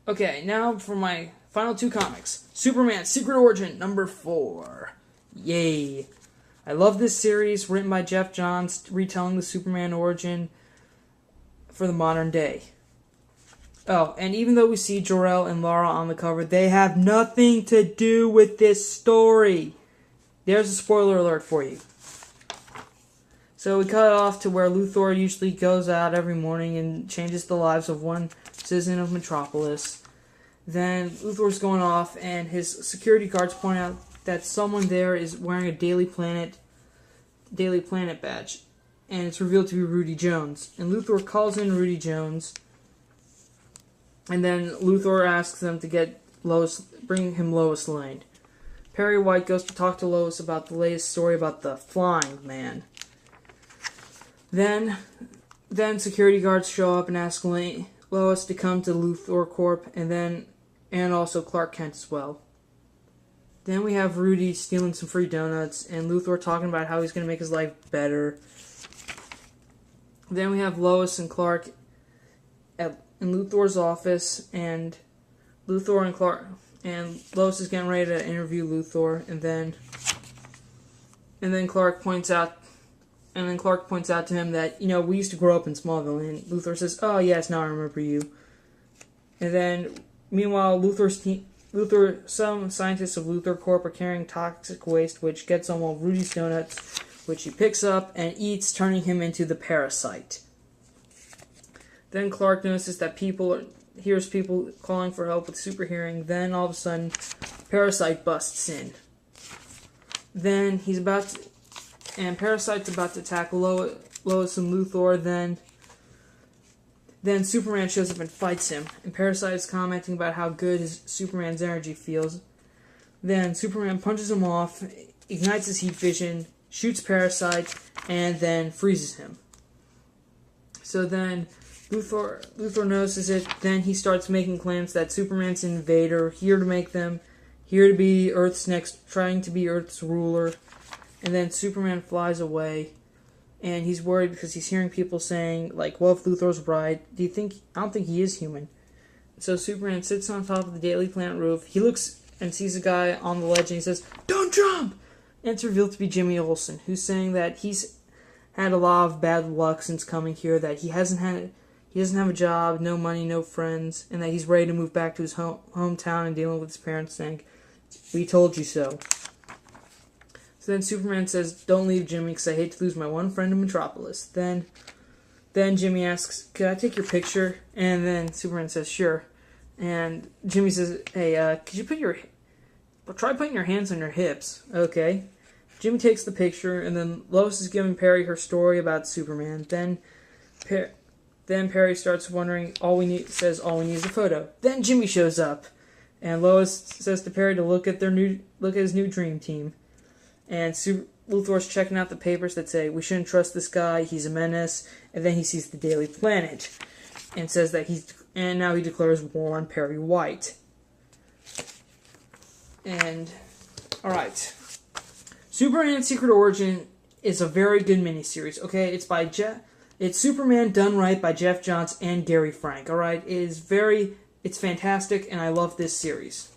Okay, now for my final two comics. Superman Secret Origin number 4. Yay. I love this series, written by Jeff Johns, retelling the Superman origin for the modern day. Oh, and even though we see Jor-El and Lara on the cover, they have nothing to do with this story. There's a spoiler alert for you. So we cut off to where Luthor usually goes out every morning and changes the lives of one citizen of Metropolis. Then Luthor's going off, and his security guards point out that someone there is wearing a Daily Planet badge, and it's revealed to be Rudy Jones. And Luthor calls in Rudy Jones, and then Luthor asks them to bring him Lois Lane. Perry White goes to talk to Lois about the latest story about the Flying Man. Then security guards show up and ask Lois to come to Luthor Corp, and also Clark Kent as well. Then we have Rudy stealing some free donuts, and Luthor talking about how he's going to make his life better. Then we have Lois and Clark in Luthor's office, and Luthor and Clark and Lois is getting ready to interview Luthor, and then Clark points out to him that, we used to grow up in Smallville, and Luthor says, "Oh yes, now I remember you." And then meanwhile, some scientists of Luthor Corp are carrying toxic waste, which gets on one of Rudy's donuts, which he picks up and eats, turning him into the Parasite. Then Clark notices that hears people calling for help with super hearing. Then all of a sudden, Parasite busts in. Then Parasite's about to attack Lois and Luthor. Then Superman shows up and fights him, and Parasite is commenting about how good Superman's energy feels. Then Superman punches him off, ignites his heat vision, shoots Parasite, and then freezes him. So then Luthor notices it. Then he starts making claims that Superman's an invader, trying to be Earth's ruler. And then Superman flies away. And he's worried because he's hearing people saying, what if Luthor's right? I don't think he is human. So Superman sits on top of the Daily Planet roof. He looks and sees a guy on the ledge, and he says, "Don't jump!" And it's revealed to be Jimmy Olsen, who's saying that he's had a lot of bad luck since coming here, that he doesn't have a job, no money, no friends, and that he's ready to move back to his hometown and dealing with his parents saying, "We told you so." So then Superman says, "Don't leave, Jimmy, because I hate to lose my one friend in Metropolis." Then Jimmy asks, "Could I take your picture?" And then Superman says, "Sure." And Jimmy says, "Hey, could you try putting your hands on your hips?" Okay. Jimmy takes the picture, and then Lois is giving Perry her story about Superman. Then Perry starts wondering, all we need is a photo. Then Jimmy shows up, and Lois says to Perry to look at his new dream team. And Luthor's checking out the papers that say, "We shouldn't trust this guy, he's a menace." And then he sees the Daily Planet and says that now he declares war on Perry White. And, alright. Superman Secret Origin is a very good miniseries, okay? It's Superman done right by Jeff Johns and Gary Frank, alright? It's fantastic, and I love this series.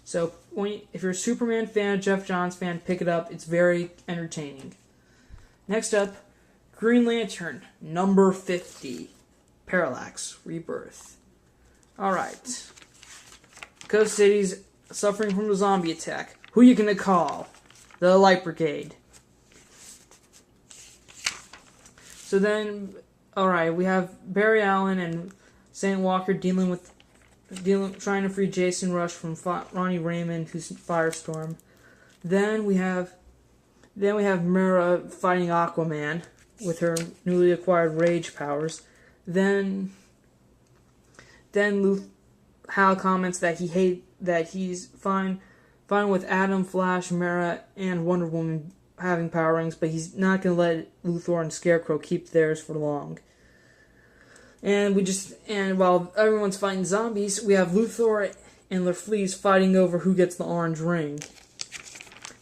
So, if you're a Superman fan, a Jeff Johns fan, pick it up. It's very entertaining. Next up, Green Lantern, number 50. Parallax, Rebirth. Alright. Coast City's suffering from a zombie attack. Who you gonna call? The Light Brigade. So then, alright, we have Barry Allen and St. Walker trying to free Jason Rush from Ronnie Raymond, who's Firestorm. Then we have Mera fighting Aquaman with her newly acquired rage powers. Then Hal comments that he's fine with Atom, Flash, Mera, and Wonder Woman having power rings, but he's not going to let Luthor and Scarecrow keep theirs for long. And while everyone's fighting zombies, we have Luthor and Fleas fighting over who gets the orange ring.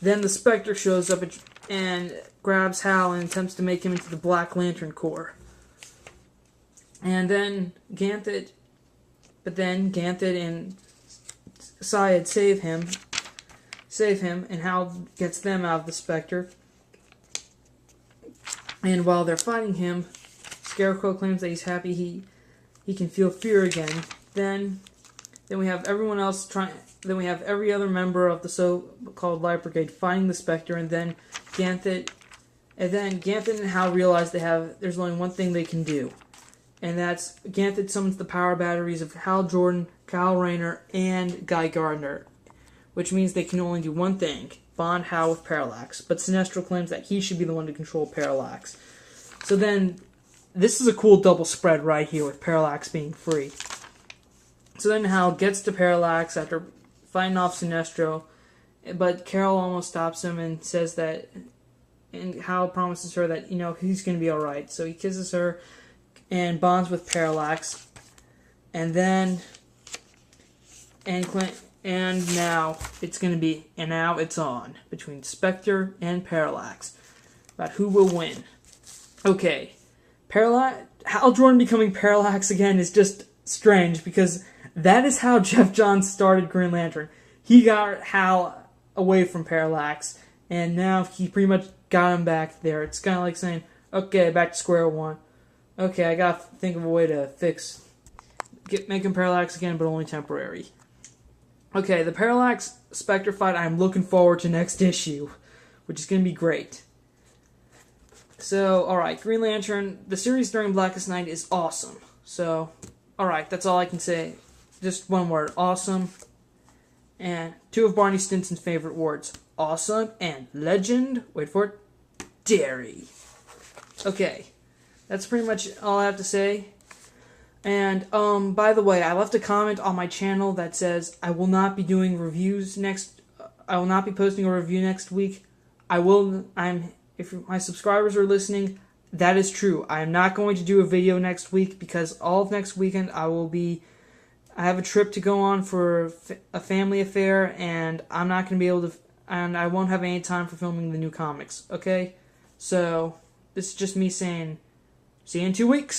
Then the Spectre shows up and grabs Hal and attempts to make him into the Black Lantern Corps. And then Ganthet but then Ganthet and Syed save him, and Hal gets them out of the Spectre. And while they're fighting him, Scarecrow claims that he's happy he can feel fear again. Then we have everyone else trying. Then we have every other member of the so-called Light Brigade fighting the Spectre, and then Ganthet and Hal realize there's only one thing they can do, and that's Ganthet summons the power batteries of Hal Jordan, Kyle Rayner, and Guy Gardner, which means they can only do one thing: bond Hal with Parallax. But Sinestro claims that he should be the one to control Parallax. So then, this is a cool double spread right here with Parallax being free. So then Hal gets to Parallax after fighting off Sinestro, but Carol almost stops him and says that, and Hal promises her that, he's going to be alright. So he kisses her and bonds with Parallax. And then, and now it's on between Spectre and Parallax about who will win. Okay, Hal Jordan becoming Parallax again is just strange, because that is how Jeff Johns started Green Lantern. He got Hal away from Parallax, and now he pretty much got him back there. It's kind of like saying, okay, back to square one. Okay, I gotta think of a way to make him Parallax again, but only temporary. Okay, the Parallax Spectre fight I'm looking forward to next issue, which is gonna be great. So, alright, Green Lantern, the series during Blackest Night is awesome. So, alright, that's all I can say. Just one word, awesome. And two of Barney Stinson's favorite words, awesome and legend, wait for it, dairy. Okay, that's pretty much all I have to say. And, by the way, I left a comment on my channel that says I will not be doing reviews I will not be posting a review next week. If my subscribers are listening, that is true. I am not going to do a video next week because all of next weekend I have a trip to go on for a family affair, and I'm not going to be able to, and I won't have any time for filming the new comics, okay? So, this is just me saying, see you in 2 weeks.